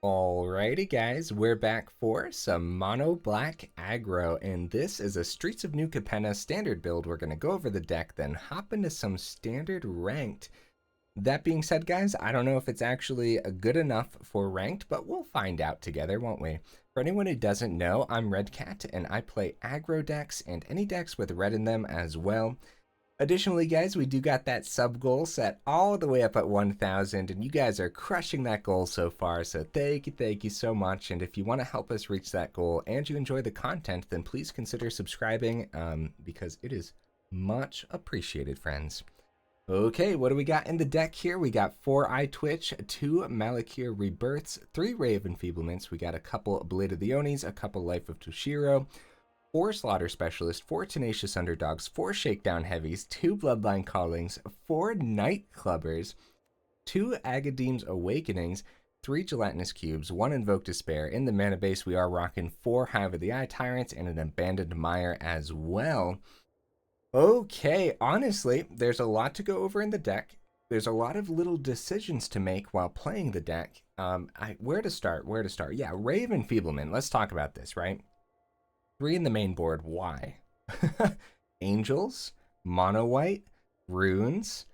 Alrighty guys, we're back for some mono black aggro, and this is a Streets of New Capenna standard build. We're going to go over the deck, then hop into some standard ranked. That being said guys, I don't know if it's actually good enough for ranked, but we'll find out together, won't we? For anyone who doesn't know, I'm Redcat and I play aggro decks and any decks with red in them as well. Additionally, guys, we do got that sub goal set all the way up at 1,000, and you guys are crushing that goal so far, so thank you so much. And if you want to help us reach that goal and you enjoy the content, then please consider subscribing, because it is much appreciated, friends. Okay, what do we got in the deck here? We got 4 Eyetwitch, 2 Malakir Rebirths, 3 Ray of Enfeeblements, we got a couple Blade of the Onis, a couple Life of Toshiro, 4 Slaughter Specialists, 4 Tenacious Underdogs, 4 Shakedown Heavies, 2 Bloodline Callings, 4 Night Clubbers, 2 Agadeem's Awakenings, 3 Gelatinous Cubes, 1 Invoke Despair. In the mana base, we are rocking 4 Hive of the Eye Tyrants and an Abandoned Mire as well. Okay, honestly, there's a lot to go over in the deck. There's a lot of little decisions to make while playing the deck. Where to start? Yeah, Ray of Enfeeblement. Let's talk about this, right? 3 in the main board. Why? Angels, mono white, runes,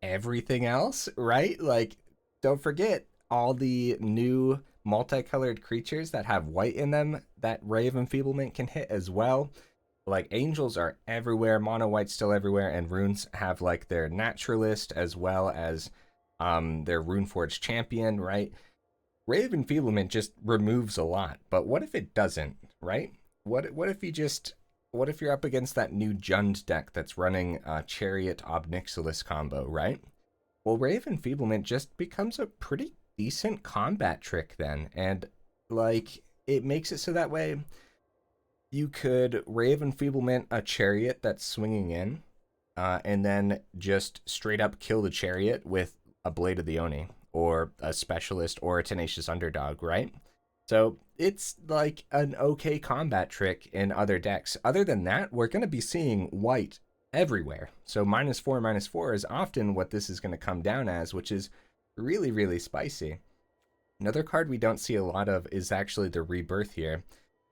everything else, right? Like, don't forget all the new multicolored creatures that have white in them that Ray of Enfeeblement can hit as well. Like, angels are everywhere, mono white's still everywhere, and runes have like their naturalist as well as their Runeforged champion, right? Ray of Enfeeblement just removes a lot, but what if it doesn't, right? What if you're up against that new Jund deck that's running Chariot Obnixilis combo, right? Well, Ray of Enfeeblement just becomes a pretty decent combat trick then, and like it makes it so that way you could Ray of Enfeeblement a Chariot that's swinging in, and then just straight up kill the Chariot with a Blade of the Oni or a Specialist or a Tenacious Underdog, right? So it's like an okay combat trick in other decks. Other than that, we're going to be seeing white everywhere. So -4/-4 is often what this is going to come down as, which is really, really spicy. Another card we don't see a lot of is actually the Rebirth here.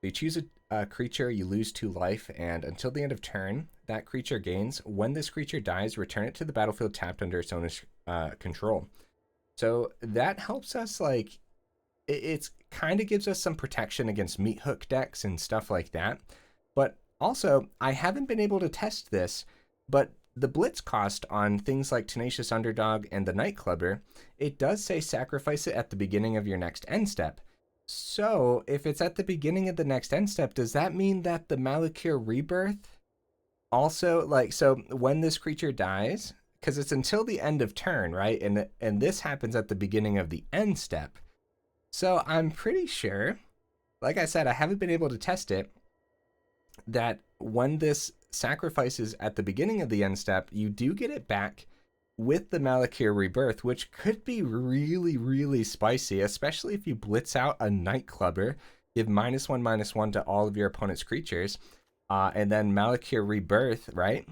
You choose a creature, you lose 2 life, and until the end of turn, that creature gains. When this creature dies, return it to the battlefield tapped under its owner's control. So that helps us, like, it's kind of gives us some protection against meat hook decks and stuff like that. But also, I haven't been able to test this, but the blitz cost on things like Tenacious Underdog and the Night Clubber, it does say sacrifice it at the beginning of your next end step. So if it's at the beginning of the next end step, does that mean that the Malakir Rebirth also, like, so when this creature dies, because it's until the end of turn, right? And this happens at the beginning of the end step. So I'm pretty sure, like I said, I haven't been able to test it, that when this sacrifices at the beginning of the end step, you do get it back with the Malakir Rebirth, which could be really, really spicy, especially if you blitz out a Night Clubber, give -1/-1 to all of your opponent's creatures, and then Malakir Rebirth, right?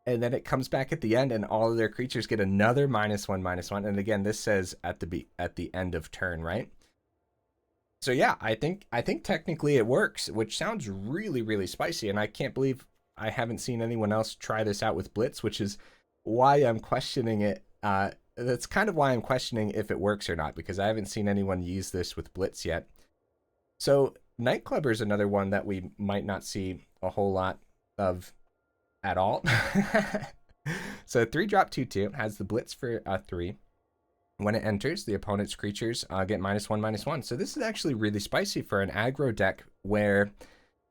And then it comes back at the end, and all of their creatures get another -1/-1. And again, this says at the end of turn, right? So yeah, I think technically it works, which sounds really, really spicy, and I can't believe I haven't seen anyone else try this out with Blitz, which is why I'm questioning it. That's kind of why I'm questioning if it works or not, because I haven't seen anyone use this with Blitz yet. So Night Clubber is another one that we might not see a whole lot of at all. So 3-drop 2/2 has the Blitz for 3. When it enters, the opponent's creatures get -1/-1. So this is actually really spicy for an aggro deck where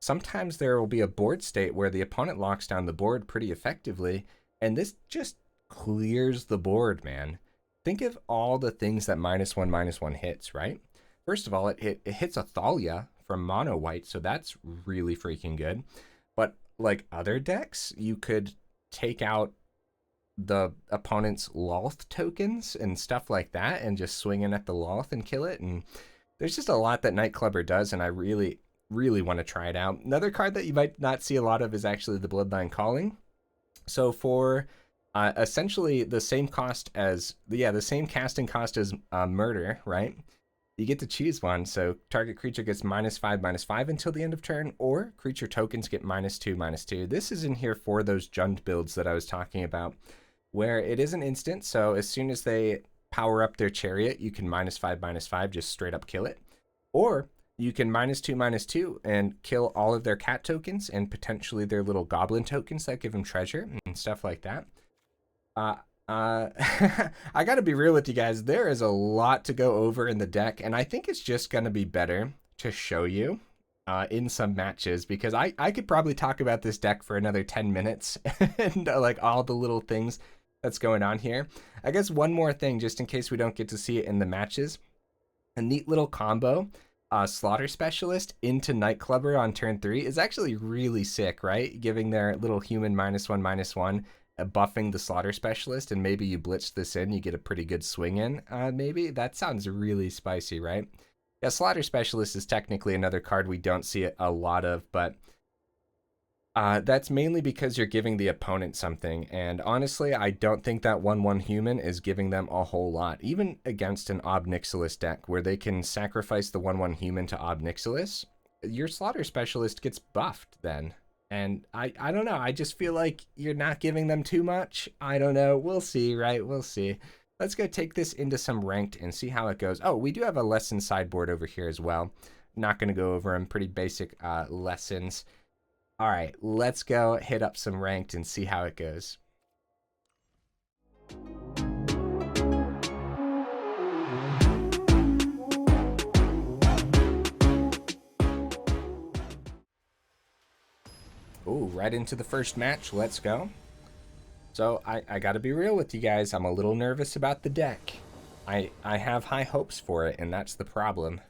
sometimes there will be a board state where the opponent locks down the board pretty effectively, and this just clears the board, man. Think of all the things that -1/-1 hits, right? First of all, it hits a Thalia from mono white, so that's really freaking good. But like other decks, you could take out the opponent's Loth tokens and stuff like that and just swing in at the Loth and kill it. And there's just a lot that Night Clubber does, and I really, really want to try it out. Another card that you might not see a lot of is actually the Bloodline Culling. So for essentially the same cost as, the same casting cost as Murder, right? You get to choose one, so target creature gets -5/-5 until the end of turn, or creature tokens get -2/-2. This is in here for those Jund builds that I was talking about, where it is an instant, so as soon as they power up their chariot, you can -5/-5, just straight up kill it. Or you can -2/-2 and kill all of their cat tokens and potentially their little goblin tokens that give them treasure and stuff like that. I gotta be real with you guys, there is a lot to go over in the deck, and I think it's just gonna be better to show you in some matches, because I could probably talk about this deck for another 10 minutes and like all the little things that's going on here. I guess one more thing, just in case we don't get to see it in the matches, a neat little combo, Slaughter Specialist into Nightclubber on turn 3 is actually really sick, right? Giving their little human -1/-1, buffing the Slaughter Specialist, and maybe you blitz this in, you get a pretty good swing in, maybe? That sounds really spicy, right? Yeah, Slaughter Specialist is technically another card we don't see a lot of, but that's mainly because you're giving the opponent something, and honestly, I don't think that 1/1 human is giving them a whole lot, even against an Ob Nixilis deck, where they can sacrifice the 1/1 human to Ob Nixilis. Your Slaughter Specialist gets buffed then. And I don't know, I just feel like you're not giving them too much. I don't know, we'll see, right? We'll see. Let's go take this into some ranked and see how it goes. Oh, we do have a lesson sideboard over here as well. Not going to go over them, pretty basic lessons. All right, let's go hit up some ranked and see how it goes. Ooh, right into the first match. Let's go. So I gotta be real with you guys. I'm a little nervous about the deck. I have high hopes for it, and that's the problem.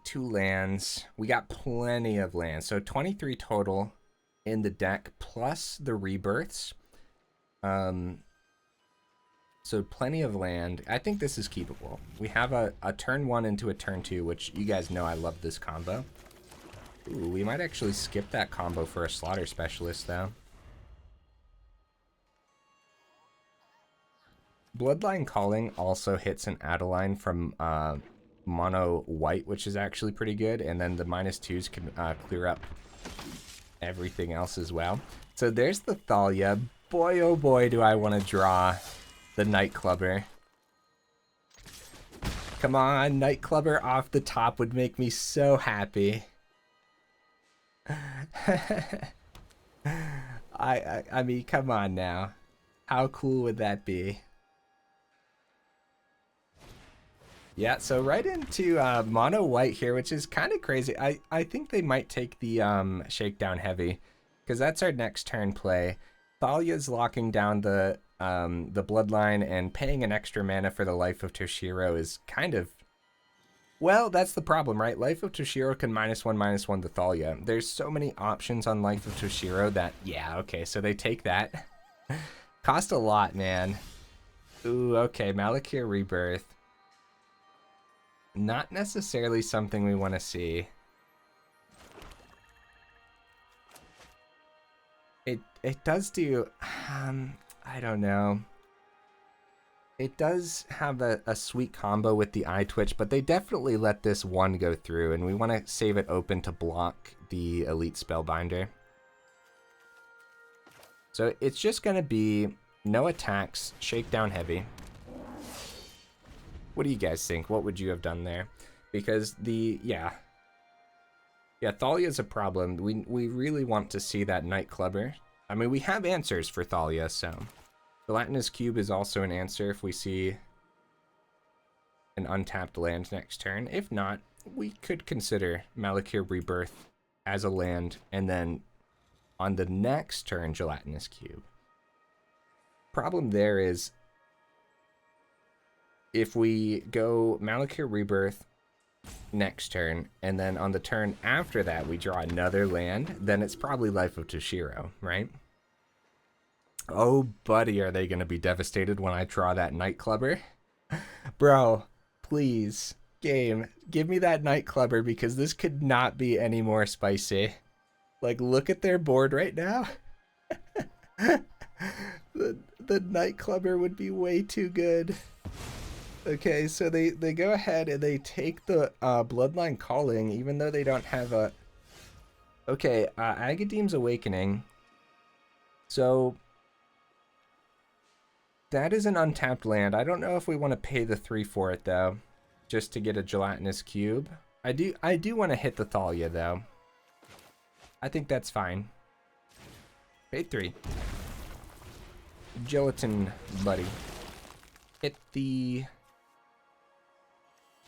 2 lands. We got plenty of lands. So 23 total in the deck, plus the rebirths. So plenty of land. I think this is keepable. We have a turn 1 into a turn 2, which you guys know I love this combo. Ooh, we might actually skip that combo for a Slaughter Specialist, though. Bloodline Culling also hits an Adeline from mono white, which is actually pretty good, and then the -2s can clear up everything else as well. So there's the Thalia. Boy, oh boy, do I want to draw the Nightclubber. Come on, Nightclubber off the top would make me so happy. I mean, come on now. How cool would that be? Yeah, so right into mono white here, which is kind of crazy. I think they might take the Shakedown Heavy, because that's our next turn play. Thalia's locking down the Bloodline, and paying an extra mana for the Life of Toshiro is kind of... Well, that's the problem, right? Life of Toshiro can -1/-1 the Thalia. There's so many options on Life of Toshiro that, yeah, okay, so they take that. Cost a lot, man. Ooh, okay, Malakir Rebirth. Not necessarily something we want to see. It does do, I don't know. It does have a sweet combo with the Eyetwitch, but they definitely let this one go through, and we want to save it open to block the Elite Spellbinder. So it's just going to be no attacks, Shakedown Heavy. What do you guys think? What would you have done there? Because yeah, Thalia's a problem. We really want to see that Nightclubber. I mean, we have answers for Thalia, so... Gelatinous Cube is also an answer if we see an untapped land next turn. If not, we could consider Malakir Rebirth as a land, and then on the next turn, Gelatinous Cube. Problem there is, if we go Malakir Rebirth next turn, and then on the turn after that we draw another land, then it's probably Life of Toshiro, right? Oh, buddy, are they going to be devastated when I draw that Nightclubber? Bro, please, game, give me that Nightclubber, because this could not be any more spicy. Like, look at their board right now. The Nightclubber would be way too good. Okay, so they go ahead and they take the Bloodline Culling, even though they don't have a... Okay, Agadeem's Awakening. So that is an untapped land. I don't know if we want to pay the 3 for it though, just to get a Gelatinous Cube. I do want to hit the Thalia though. I think that's fine. Pay 3. Gelatin buddy. Hit the...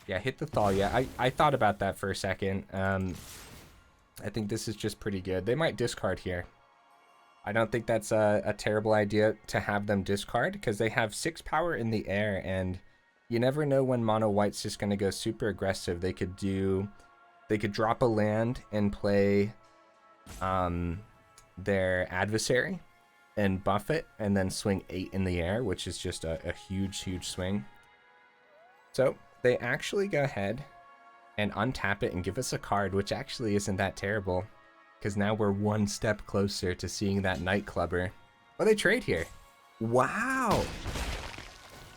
Yeah, hit the Thalia. I thought about that for a second. I think this is just pretty good. They might discard here. I don't think that's a terrible idea to have them discard, because they have 6 power in the air, and you never know when mono white's just going to go super aggressive. They could drop a land and play their adversary and buff it, and then swing 8 in the air, which is just a huge swing. So they actually go ahead and untap it and give us a card, which actually isn't that terrible, because now we're 1 step closer to seeing that Nightclubber. Oh, they trade here. Wow.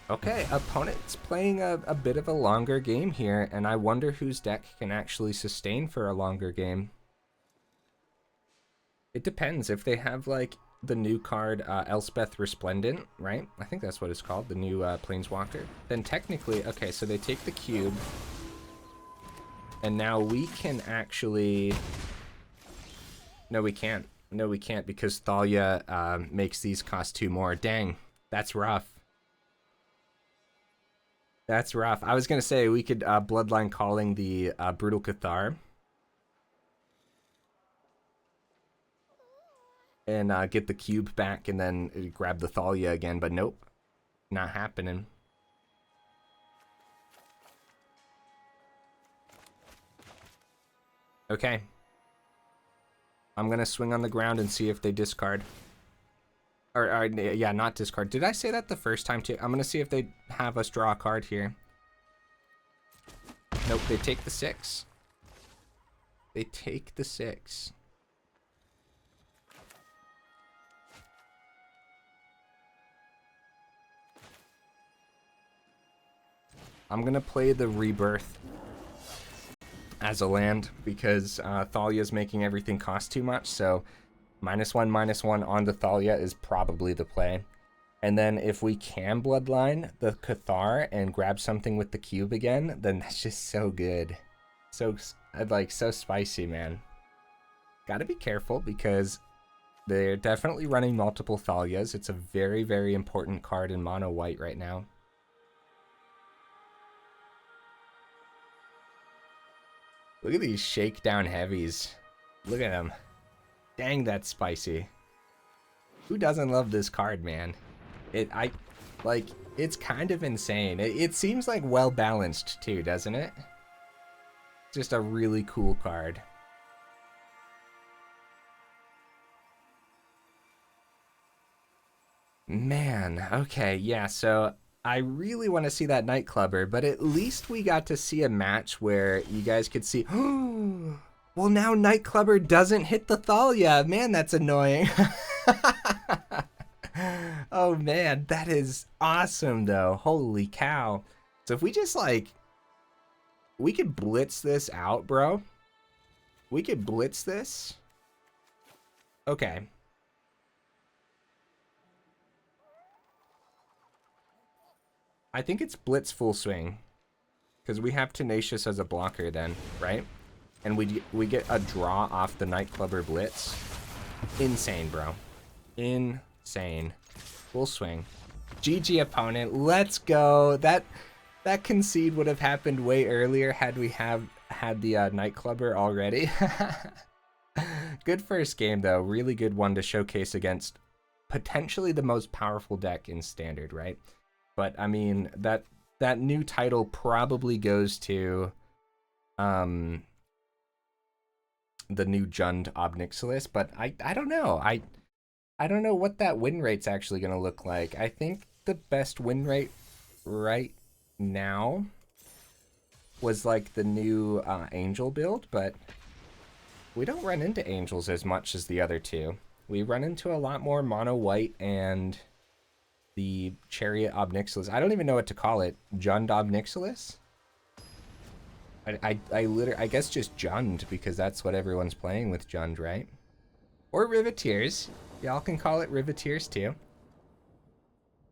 Okay, opponent's playing a bit of a longer game here, and I wonder whose deck can actually sustain for a longer game. It depends. If they have, like, the new card, Elspeth Resplendent, right? I think that's what it's called, the new Planeswalker. Then technically, okay, so they take the cube, and now we can actually... No, we can't. No, we can't, because Thalia makes these cost 2 more. Dang, that's rough. That's rough. I was going to say we could Bloodline Culling the Brutal Cathar. And get the cube back and then grab the Thalia again, but nope. Not happening. Okay. I'm going to swing on the ground and see if they discard. Or, yeah, not discard. Did I say that the first time too? I'm going to see if they have us draw a card here. Nope, they take the 6. They take the 6. I'm going to play the Rebirth as a land, because Thalia's making everything cost too much, so -1/-1 on the Thalia is probably the play. And then if we can Bloodline the Cathar and grab something with the cube again, then that's just so good. So, like, so spicy, man. Gotta be careful, because they're definitely running multiple Thalias. It's a very important card in mono white right now. Look at these Shakedown Heavies. Look at them. Dang, that's spicy. Who doesn't love this card, man? It's kind of insane. It seems like well balanced too, doesn't it? Just a really cool card. Man, okay, yeah, so I really want to see that Nightclubber, but at least we got to see a match where you guys could see, oh, well, now Nightclubber doesn't hit the Thalia. Man, that's annoying. Oh, man, that is awesome, though. Holy cow. So if we just, like, we could blitz this out, bro. We could blitz this. Okay. I think it's blitz full swing, because we have Tenacious as a blocker then, right? And we get a draw off the Nightclubber blitz. Insane, bro. Insane. Full swing. GG opponent. Let's go. That concede would have happened way earlier had we had the Nightclubber already. Good first game though. Really good one to showcase against potentially the most powerful deck in Standard, right? But I mean, that new title probably goes to the new Jund Ob Nixilis, but I don't know. I don't know what that win rate's actually going to look like. I think the best win rate right now was like the new Angel build, but we don't run into Angels as much as the other two. We run into a lot more mono white and the Chariot Obnixilis. I don't even know what to call it. Jund Obnixilis? I guess just Jund, because that's what everyone's playing with Jund, right? Or Riveteers. Y'all can call it Riveteers too.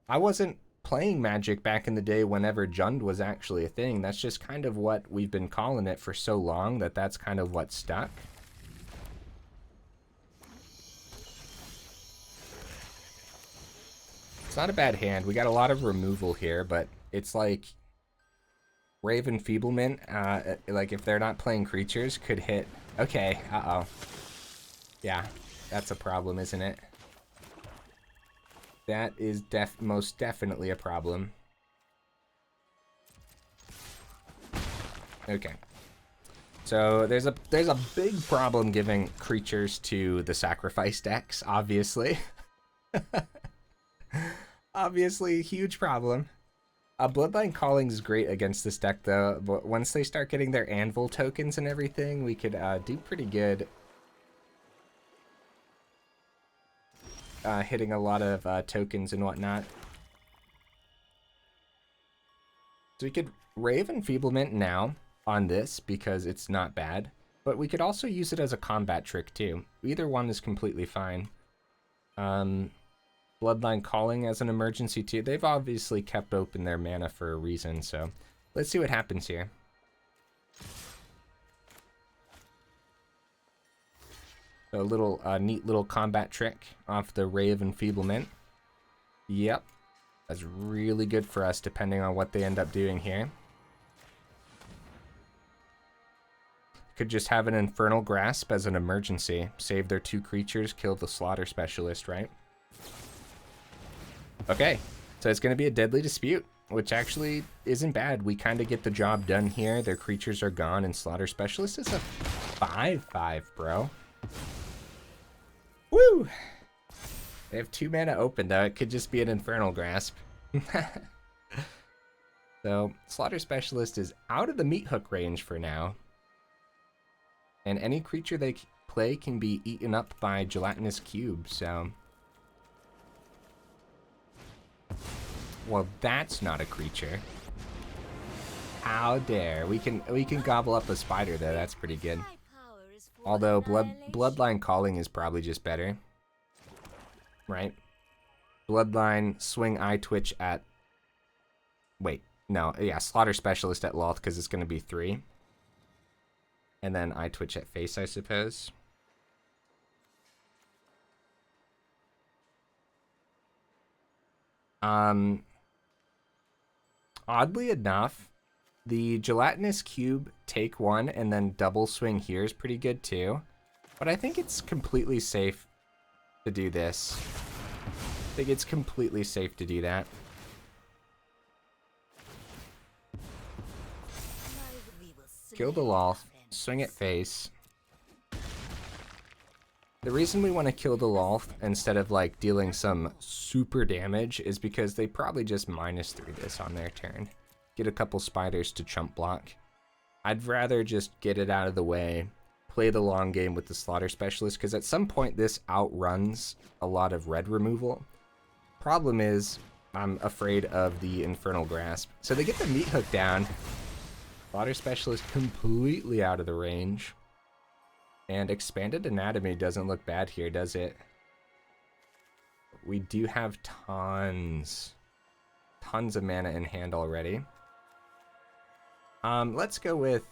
I wasn't playing Magic back in the day whenever Jund was actually a thing. That's just kind of what we've been calling it for so long that that's kind of what stuck. It's not a bad hand. We got a lot of removal here, but it's like Ray of Enfeeblement, like if they're not playing creatures, could hit. Okay, uh-oh. Yeah, that's a problem, isn't it? That is most definitely a problem. Okay. So there's a big problem giving creatures to the sacrifice decks, obviously. Obviously, huge problem. Bloodline Culling is great against this deck, though. But once they start getting their Anvil tokens and everything, we could do pretty good. Hitting a lot of tokens and whatnot. So we could Ray of Enfeeblement now on this because it's not bad. But we could also use it as a combat trick, too. Either one is completely fine. Bloodline Culling as an emergency too. They've obviously kept open their mana for a reason, so let's see what happens here. A little neat little combat trick off the Ray of Enfeeblement. Yep, that's really good for us depending on what they end up doing here. Could just have an Infernal Grasp as an emergency. Save their 2 creatures, kill the Slaughter Specialist, right? Okay, so it's going to be a Deadly Dispute, which actually isn't bad. We kind of get the job done here. Their creatures are gone, and Slaughter Specialist is a 5/5, bro. Woo! They have 2 mana open, though. It could just be an Infernal Grasp. So, Slaughter Specialist is out of the Meat Hook range for now. And any creature they play can be eaten up by Gelatinous Cube, so... Well, that's not a creature. How dare. We can gobble up a spider, though. That's pretty good. Although Bloodline Culling is probably just better. Right? Bloodline, swing Eyetwitch at... Wait, no. Yeah, Slaughter Specialist at Loth, because it's going to be 3. And then Eyetwitch at face, I suppose. Oddly enough, the Gelatinous Cube take 1 and then double swing here is pretty good too. But I think it's completely safe to do this. I think it's completely safe to do that. Kill the Loth, swing at face. The reason we want to kill the Loth instead of like dealing some super damage is because they probably just -3 this on their turn. Get a couple spiders to chump block. I'd rather just get it out of the way, play the long game with the Slaughter Specialist, because at some point this outruns a lot of red removal. Problem is, I'm afraid of the Infernal Grasp. So they get the Meat Hook down. Slaughter Specialist completely out of the range. And Expanded Anatomy doesn't look bad here, does it? We do have tons of mana in hand already. Let's go with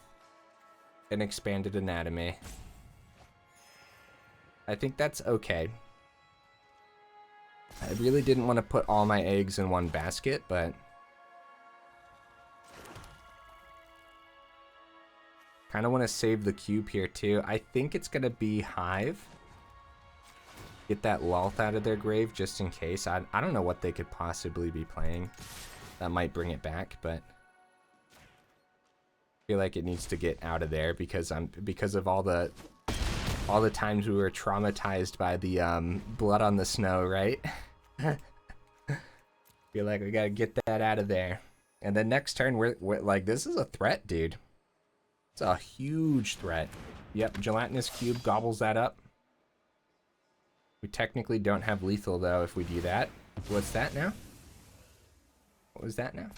an Expanded Anatomy. I think that's okay. I really didn't want to put all my eggs in one basket, but... kind of want to save the cube here too. I think it's going to be Hive. Get that Loth out of their grave just in case. I don't know what they could possibly be playing. That might bring it back, but... I feel like it needs to get out of there because of all the times we were traumatized by the blood on the snow, right? Feel like we gotta get that out of there. And then next turn we're like, this is a threat, dude. It's a huge threat. Yep, Gelatinous Cube gobbles that up. We technically don't have lethal though if we do that. What's that now? What was that now?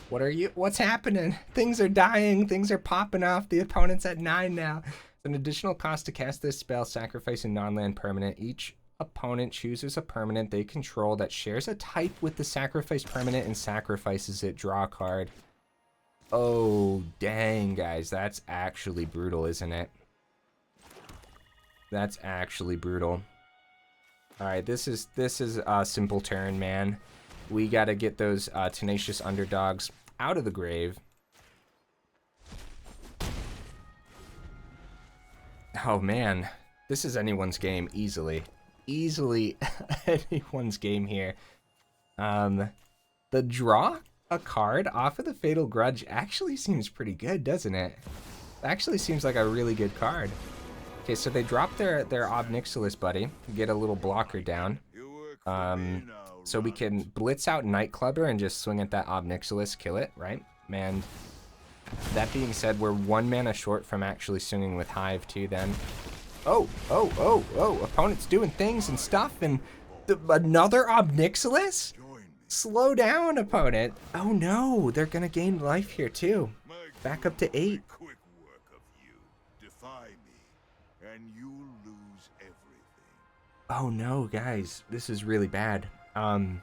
What are you? What's happening? Things are dying. Things are popping off. The opponent's at 9 now. An additional cost to cast this spell, sacrificing non-land permanent. Each opponent chooses a permanent they control that shares a type with the sacrificed permanent and sacrifices it. Draw a card. Oh, dang, guys. That's actually brutal, isn't it? That's actually brutal. All right, this is a simple turn, man. We got to get those Tenacious Underdogs out of the grave. Oh man, this is anyone's game easily. Easily anyone's game here. The draw a card off of the Fatal Grudge actually seems pretty good, doesn't it? Actually seems like a really good card. Okay, so they drop their Ob Nixilis buddy, get a little blocker down. So we can blitz out Nightclubber and just swing at that Ob Nixilis, kill it, right? And that being said, we're 1 mana short from actually swinging with Hive too then. Oh, opponent's doing things and stuff, and another Ob Nixilis? Slow down, opponent. Oh no, they're gonna gain life here too. Back up to 8. Quick work of you. Defy me, and you'll lose everything. Oh no, guys, this is really bad. We're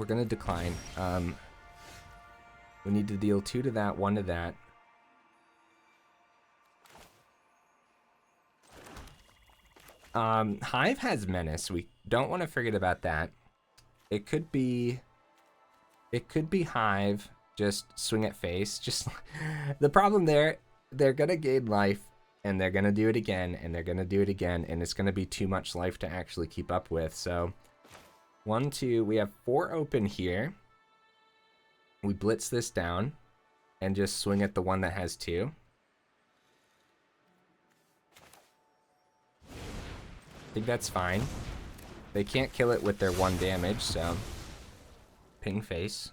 gonna decline. We need to deal 2 to that, 1 to that. Hive has Menace. We don't want to forget about that. It could be Hive. Just swing at face. Just the problem there, they're gonna gain life, and they're gonna do it again, and they're gonna do it again, and it's gonna be too much life to actually keep up with. So 1, 2. We have 4 open here. We blitz this down and just swing at the one that has 2. I think that's fine. They can't kill it with their 1 damage, so ping face.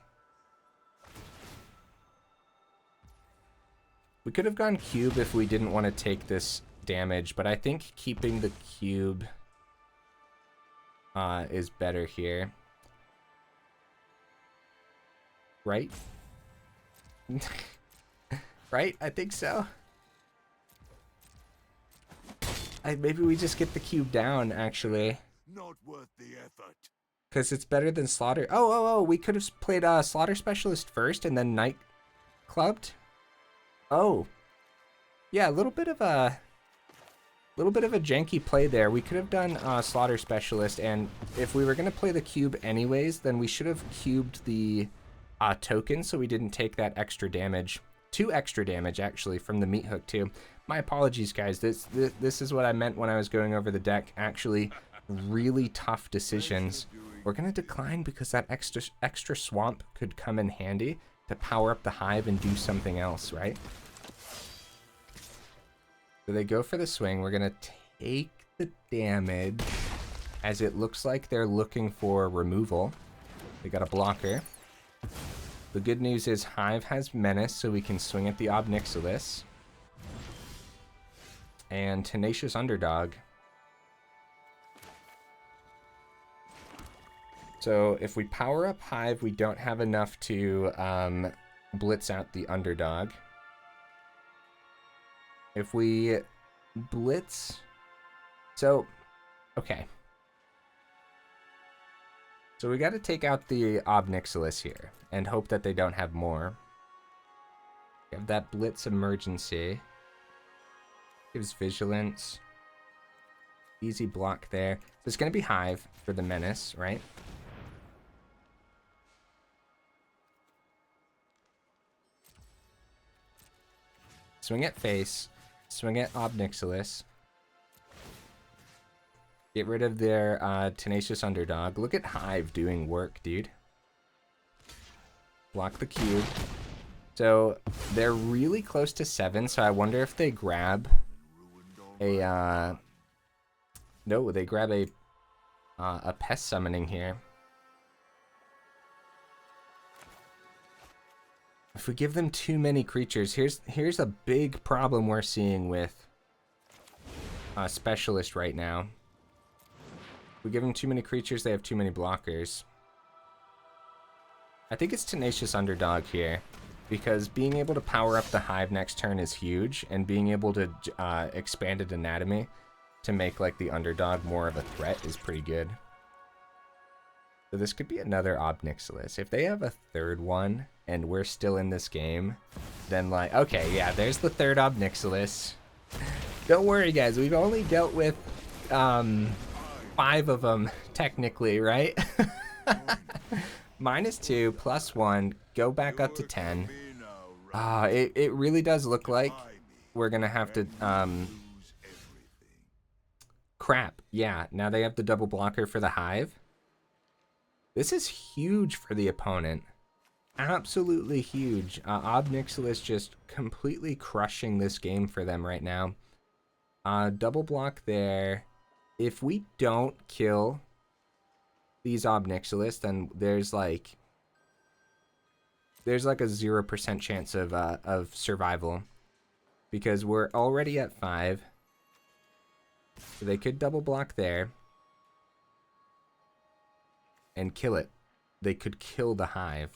We could have gone cube if we didn't want to take this damage, but I think keeping the cube is better here. Right? Right? I think so. Maybe we just get the cube down, actually. Not worth the effort. Because it's better than Slaughter. Oh, we could have played Slaughter Specialist first and then Night Clubbed. Oh. Yeah, a little bit of a janky play there. We could have done Slaughter Specialist, and if we were going to play the cube anyways, then we should have cubed the token so we didn't take that extra damage. 2 extra damage, actually, from the meat hook, too. My apologies, guys. This is what I meant when I was going over the deck. Actually, really tough decisions. We're going to decline because that extra swamp could come in handy to power up the Hive and do something else, right? So they go for the swing. We're going to take the damage, as it looks like they're looking for removal. They got a blocker. The good news is Hive has Menace, so we can swing at the Ob Nixilis. And Tenacious Underdog. So if we power up Hive, we don't have enough to blitz out the Underdog. If we blitz... So, okay. So we got to take out the Ob Nixilis here and hope that they don't have more. We have that Blitz Emergency. Gives Vigilance. Easy block there. So it's going to be Hive for the Menace, right? Swing at face. Swing at Ob Nixilis. Get rid of their Tenacious Underdog. Look at Hive doing work, dude. Block the cube. So they're really close to 7, so I wonder if they grab a... No, they grab a Pest Summoning here. If we give them too many creatures, here's a big problem we're seeing with Specialist right now. We give them too many creatures, they have too many blockers. I think it's Tenacious Underdog here, because being able to power up the Hive next turn is huge, and being able to Expanded Anatomy to make like the Underdog more of a threat is pretty good. So this could be another Ob Nixilis. If they have a third one, and we're still in this game, then like, okay, yeah, there's the third Ob Nixilis. Don't worry, guys, we've only dealt with 5 of them, technically, right? -2, +1, go back up to 10. It really does look like we're gonna have to, crap, yeah, now they have the double blocker for the Hive. This is huge for the opponent. Absolutely huge. Ob Nixilis just completely crushing this game for them right now. Double block there. If we don't kill these Ob Nixilis, then there's like a 0% chance of survival, because we're already at 5. So they could double block there and kill it. They could kill the Hive.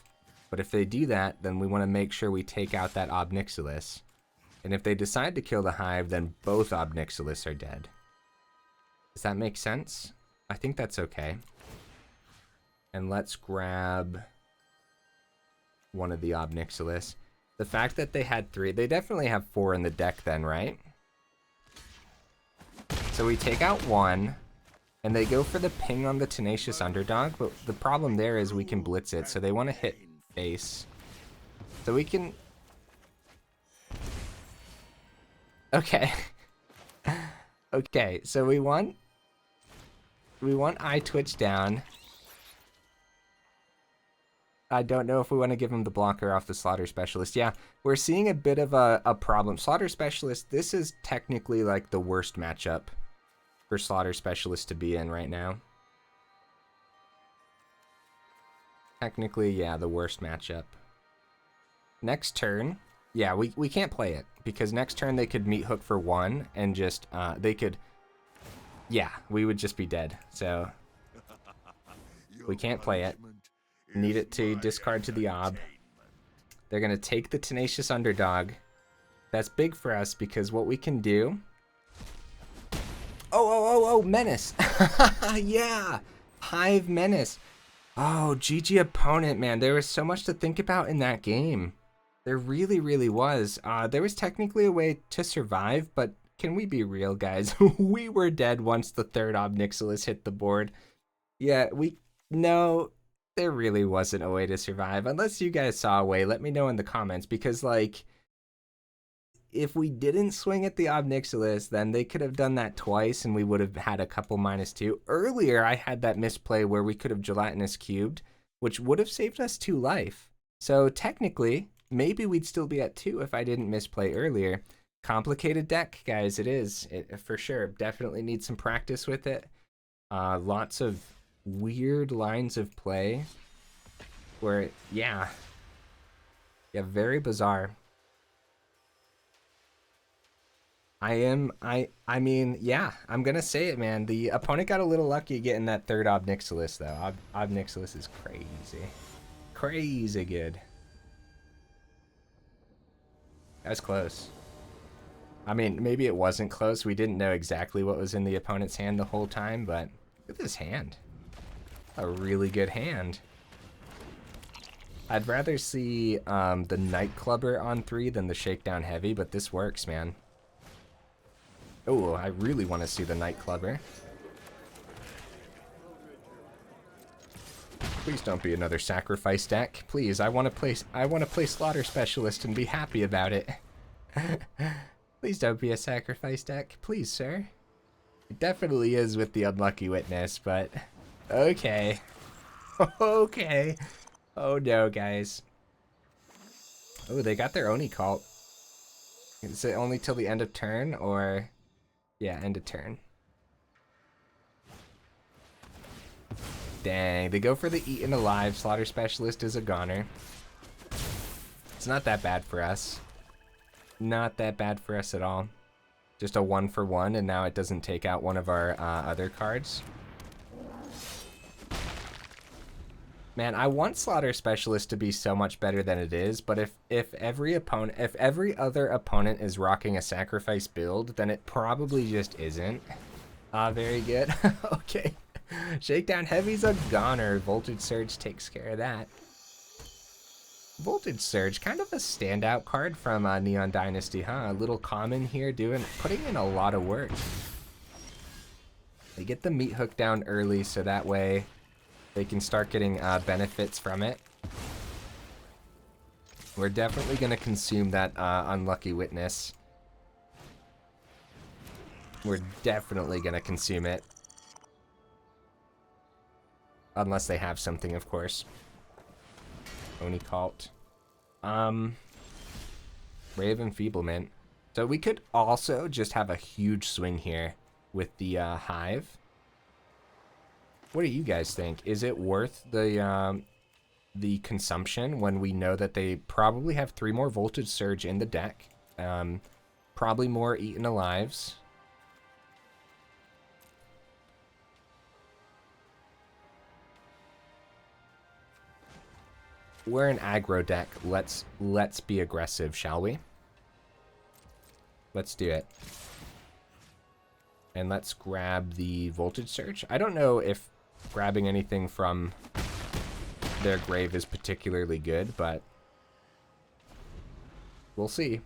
But if they do that, then we want to make sure we take out that Ob Nixilis. And if they decide to kill the Hive, then both Ob Nixilis are dead. Does that make sense? I think that's okay. And let's grab one of the Ob Nixilis. The fact that they had 3, they definitely have 4 in the deck then, right? So we take out 1, and they go for the ping on the Tenacious Underdog, but the problem there is we can blitz it, so they want to hit face. So we can... Okay. Okay, so we want Eyetwitch down. I don't know if we want to give him the blocker off the Slaughter Specialist. Yeah, we're seeing a bit of a problem. Slaughter Specialist, this is technically like the worst matchup for Slaughter Specialist to be in right now. Technically, yeah, the worst matchup. Next turn, yeah, we can't play it, because next turn they could meat hook for 1 and just, they could, yeah, we would just be dead. So, we can't play it. Need it to discard to the Ob. They're going to take the Tenacious Underdog. That's big for us, because what we can do... Oh, Menace! Yeah! Hive Menace. Oh, GG opponent, man. There was so much to think about in that game. There really, really was. There was technically a way to survive, but can we be real, guys? We were dead once the third Ob Nixilis hit the board. Yeah, no, there really wasn't a way to survive. Unless you guys saw a way, let me know in the comments, because, like, if we didn't swing at the Ob Nixilis, then they could have done that twice and we would have had a couple -2. Earlier, I had that misplay where we could have Gelatinous Cubed, which would have saved us 2 life. So technically, maybe we'd still be at 2 if I didn't misplay earlier. Complicated deck, guys, it is. For sure. Definitely need some practice with it. Lots of weird lines of play where, yeah, very bizarre. I mean, yeah, I'm gonna say it, man. The opponent got a little lucky getting that third Ob Nixilis, though. Ob Nixilis is crazy. Crazy good. That was close. I mean, maybe it wasn't close. We didn't know exactly what was in the opponent's hand the whole time, but look at this hand. A really good hand. I'd rather see the Nightclubber on 3 than the Shakedown Heavy, but this works, man. Oh, I really want to see the Nightclubber. Please don't be another sacrifice deck. Please, I want to play Slaughter Specialist and be happy about it. Please don't be a sacrifice deck. Please, sir. It definitely is with the Unlucky Witness, but okay. Okay. Oh no, guys. Oh, they got their Oni cult. Is it only till the end of turn, or... Yeah, end of turn. Dang, they go for the Eaten Alive. Slaughter Specialist is a goner. It's not that bad for us. Not that bad for us at all. Just a 1-for-1, and now it doesn't take out one of our other cards. Man, I want Slaughter Specialist to be so much better than it is, but if every other opponent is rocking a sacrifice build, then it probably just isn't. Very good. Okay. Shakedown Heavy's a goner. Voltage Surge takes care of that. Voltage Surge, kind of a standout card from Neon Dynasty, huh? A little common here, putting in a lot of work. They get the meat hook down early, so that way they can start getting benefits from it. We're definitely going to consume that Unlucky Witness. We're definitely going to consume it. Unless they have something, of course. Oni Cult. Ray of Enfeeblement. So we could also just have a huge swing here with the Hive. What do you guys think? Is it worth the consumption when we know that they probably have 3 more Voltage Surge in the deck? Probably more Eaten Alives. We're an aggro deck. Let's be aggressive, shall we? Let's do it. And let's grab the Voltage Surge. I don't know if grabbing anything from their grave is particularly good, but we'll see.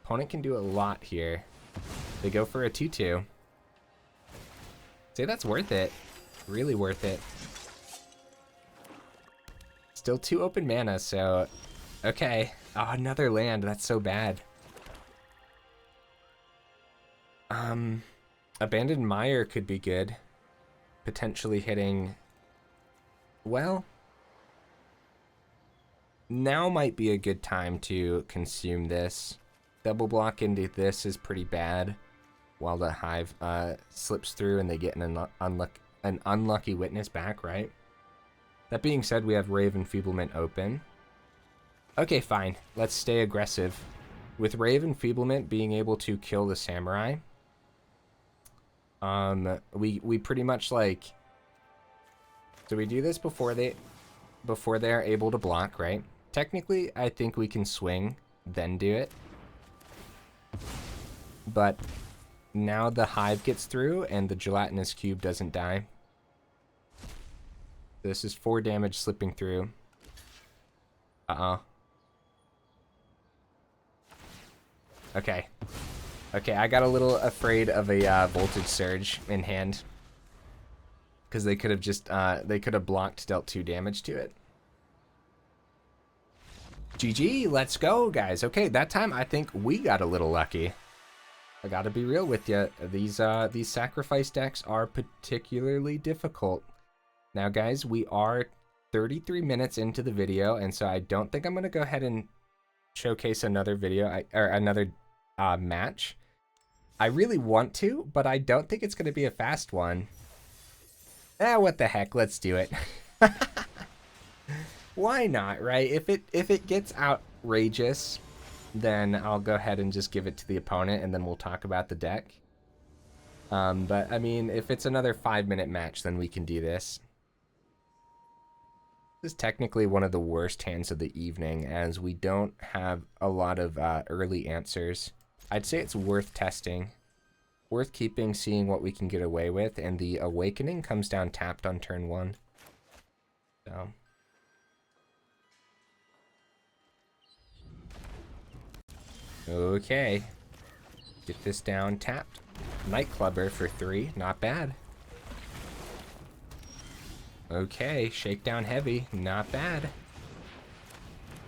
Opponent can do a lot here. They go for a 2/2. Say that's worth it. Really worth it. Still 2 open mana, so okay. Oh, another land. That's so bad. Abandoned Mire could be good. Potentially hitting... Well, now might be a good time to consume this. Double block into this is pretty bad. While the Hive slips through and they get an unlucky witness back, right? That being said, we have Ray of Enfeeblement open. Okay, fine. Let's stay aggressive. With Ray of Enfeeblement being able to kill the Samurai, we pretty much like... So we do this before they are able to block, right? Technically, I think we can swing, then do it. But now the Hive gets through and the Gelatinous Cube doesn't die. This is 4 damage slipping through. Okay. Okay, I got a little afraid of a Voltage Surge in hand. Because they could have just, they could have blocked, dealt 2 damage to it. GG, let's go, guys. Okay, that time I think we got a little lucky. I gotta be real with you. These sacrifice decks are particularly difficult. Now, guys, we are 33 minutes into the video, and so I don't think I'm going to go ahead and showcase another video, or another match. I really want to, but I don't think it's going to be a fast one. What the heck, let's do it. Why not, right? If it gets outrageous, then I'll go ahead and just give it to the opponent, and then we'll talk about the deck. But, I mean, if it's another 5-minute match, then we can do this. This is technically one of the worst hands of the evening, as we don't have a lot of early answers. I'd say it's worth testing, worth keeping, seeing what we can get away with, and the Awakening comes down tapped on turn 1. So. Okay. Get this down tapped. Nightclubber for 3, not bad. Okay, Shakedown Heavy, not bad.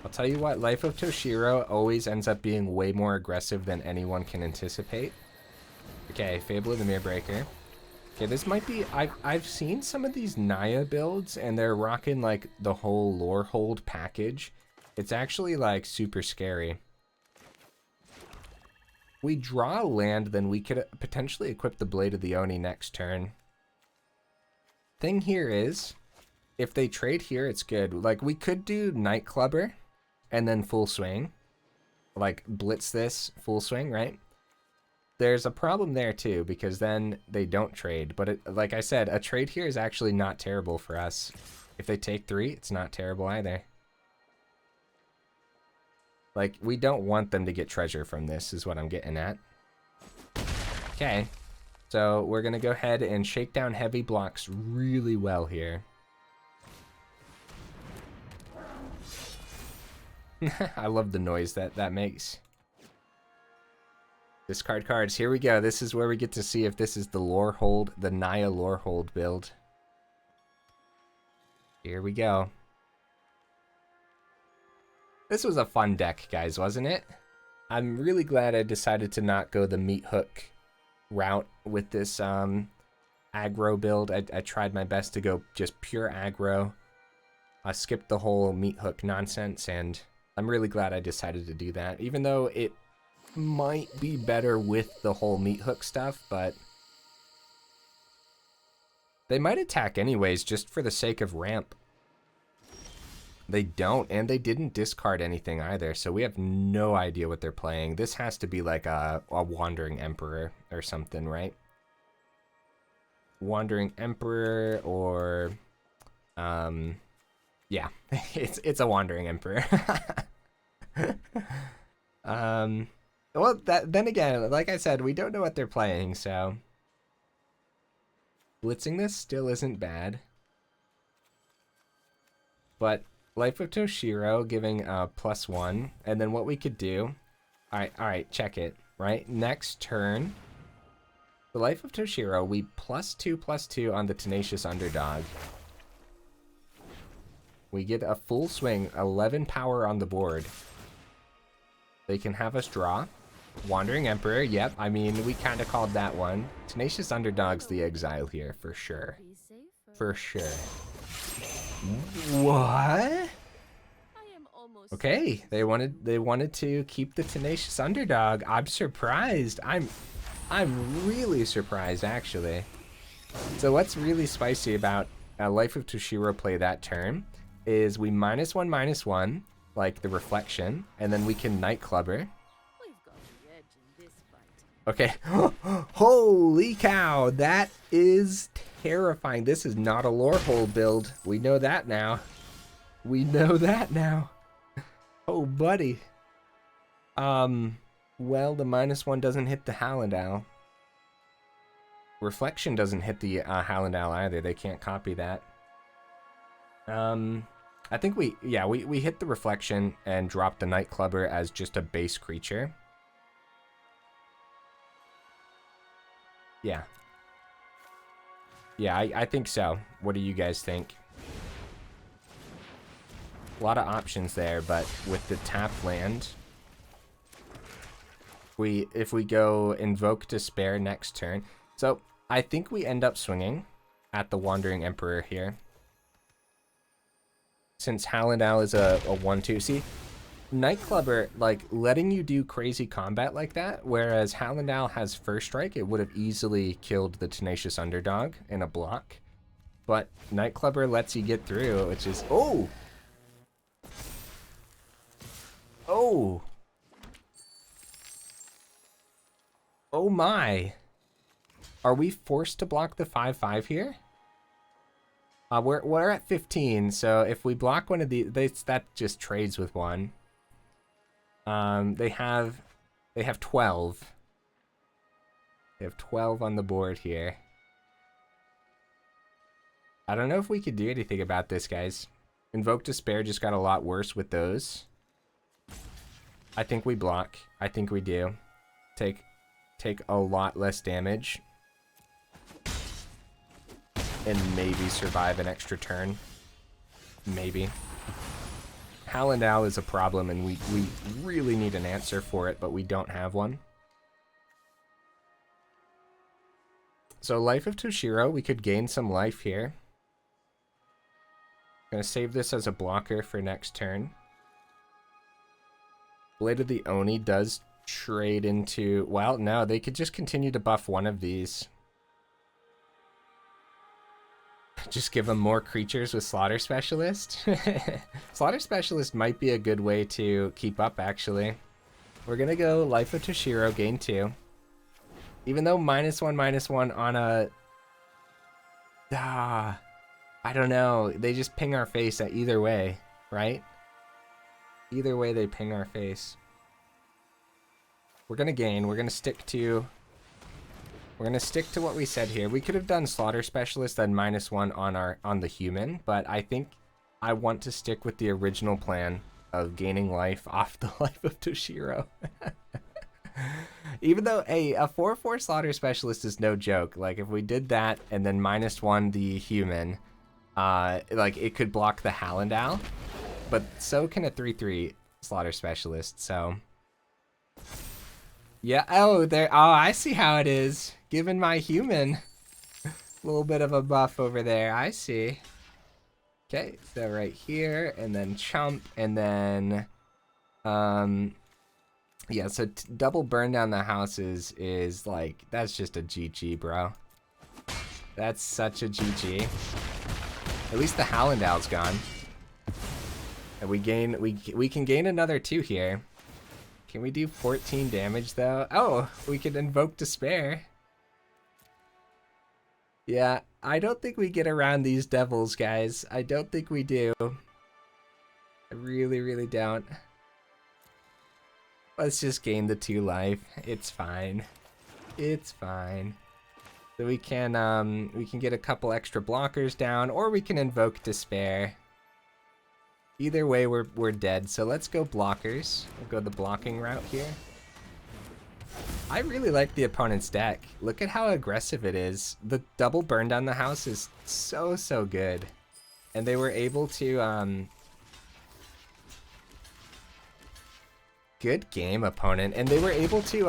I'll tell you what, Life of Toshiro always ends up being way more aggressive than anyone can anticipate. Okay, Fable of the Mirror Breaker. Okay, this might be... I've seen some of these Naya builds, and they're rocking, like, the whole lore hold package. It's actually, like, super scary. We draw a land, then we could potentially equip the Blade of the Oni next turn. Thing here is, if they trade here, it's good. Like, we could do Nightclubber and then full swing. Like, blitz this, full swing, right? There's a problem there, too, because then they don't trade. But, like I said, a trade here is actually not terrible for us. If they take 3, it's not terrible either. Like, we don't want them to get treasure from this, is what I'm getting at. Okay. So we're going to go ahead and Shakedown Heavy blocks really well here. I love the noise that makes. Discard cards. Here we go. This is where we get to see if this is the lore hold, the Naya lore hold build. Here we go. This was a fun deck, guys, wasn't it? I'm really glad I decided to not go the meat hook route with this aggro build. I tried my best to go just pure aggro. I skipped the whole meat hook nonsense, and I'm really glad I decided to do that, even though it might be better with the whole meat hook stuff, but they might attack anyways just for the sake of ramp. They don't, and they didn't discard anything either, so we have no idea what they're playing. This has to be like a Wandering Emperor or something, right? Wandering Emperor or... yeah, it's a Wandering Emperor. Well, then again, like I said, we don't know what they're playing, so... Blitzing this still isn't bad. But... Life of Toshiro giving +1, and then what we could do, all right, check it, right? Next turn, the Life of Toshiro, we +2/+2 on the Tenacious Underdog. We get a full swing, 11 power on the board. They can have us draw. Wandering Emperor, yep, I mean, we kind of called that one. Tenacious Underdog's the exile here, for sure. For sure. What? Okay, they wanted to keep the Tenacious Underdog. I'm surprised. I'm really surprised, actually. So what's really spicy about Life of Toshiro play that turn is we -1/-1, like the reflection, and then we can Nightclubber. Okay. Holy cow, that is terrifying. This is not a lore hold build. We know that now. We know that now. Oh, buddy. Well, the -1 doesn't hit the Hallandale. Reflection doesn't hit the Hallandale either. They can't copy that. I think we hit the Reflection and dropped the Nightclubber as just a base creature. Yeah. Yeah, I think so. What do you guys think? A lot of options there, but with the tap land, if we go Invoke Despair next turn. So I think we end up swinging at the Wandering Emperor here. Since Hallandale is a 1/2. See, Nightclubber, like, letting you do crazy combat like that, whereas Hallandale has First Strike, it would have easily killed the Tenacious Underdog in a block. But Nightclubber lets you get through, which is... Oh! Oh! Oh my! Are we forced to block the 5/5 here? We're at 15, so if we block one of these, that just trades with one. They have 12. They have 12 on the board here. I don't know if we could do anything about this, guys. Invoke Despair just got a lot worse with those. I think we block. I think we do. Take a lot less damage. And maybe survive an extra turn. Maybe. Hallandale is a problem, and we really need an answer for it, but we don't have one. So Life of Toshiro, we could gain some life here. Gonna save this as a blocker for next turn. Blade of the Oni does trade into... Well, no, they could just continue to buff one of these. Just give them more creatures with Slaughter Specialist. Slaughter Specialist might be a good way to keep up, actually. We're gonna go Life of Toshiro, gain 2. Even though -1/-1 on a... I don't know. They just ping our face at either way, right? Either way, they ping our face. We're gonna gain. We're gonna stick to what we said here. We could have done Slaughter Specialist then -1 on the human, but I think I want to stick with the original plan of gaining life off the life of Toshiro. Even though a 4/4 Slaughter Specialist is no joke. Like if we did that and then -1 the human, like it could block the Hallandal, but so can a 3/3 Slaughter Specialist. So yeah. Oh, there. Oh, I see how it is. Giving my human a little bit of a buff over there. I see. Okay, so right here, and then chump, and then, yeah. So double burn down the houses is like that's just a GG, bro. That's such a GG. At least the Hallandal's gone, and we can gain another 2 here. Can we do 14 damage, though? Oh, we can Invoke Despair. Yeah, I don't think we get around these devils, guys. I don't think we do. I really, really don't. Let's just gain the 2 life. It's fine. It's fine. So we can get a couple extra blockers down, or we can Invoke Despair. Either way, we're dead. So let's go blockers. We'll go the blocking route here. I really like the opponent's deck. Look at how aggressive it is. The double burn down the house is so good. And they were able to good game, opponent. And they were able to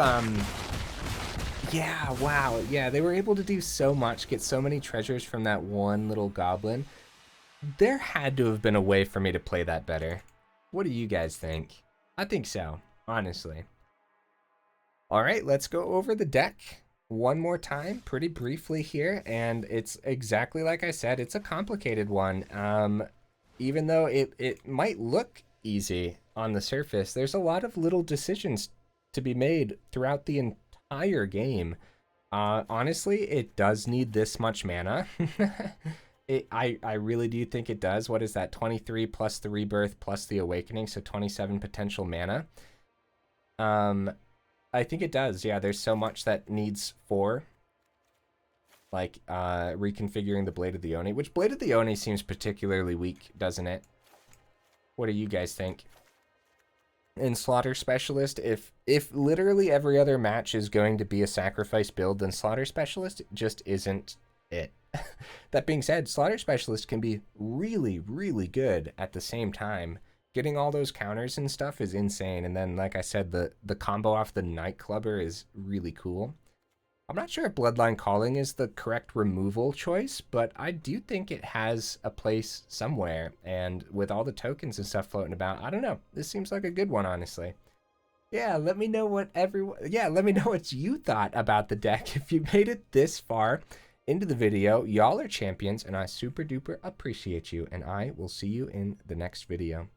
yeah, wow. Yeah, they were able to do so much, get so many treasures from that one little goblin. There had to have been a way for me to play that better. What do you guys think? I think so, honestly. All right, let's go over the deck one more time, pretty briefly here, and it's exactly like I said, it's a complicated one. Even though it might look easy on the surface, there's a lot of little decisions to be made throughout the entire game. Honestly, it does need this much mana. I really do think it does. What is that? 23 plus the Rebirth plus the Awakening, so 27 potential mana. I think it does. Yeah, there's so much that needs 4. Like reconfiguring the Blade of the Oni, which Blade of the Oni seems particularly weak, doesn't it? What do you guys think? In Slaughter Specialist, if literally every other match is going to be a sacrifice build, then Slaughter Specialist just isn't it. That being said, Slaughter Specialist can be really, really good at the same time. Getting all those counters and stuff is insane. And then, like I said, the combo off the Nightclubber is really cool. I'm not sure if Bloodline Culling is the correct removal choice, but I do think it has a place somewhere. And with all the tokens and stuff floating about, I don't know. This seems like a good one, honestly. Yeah, let me know what let me know what you thought about the deck. If you made it this far into the video, y'all are champions, and I super duper appreciate you, and I will see you in the next video.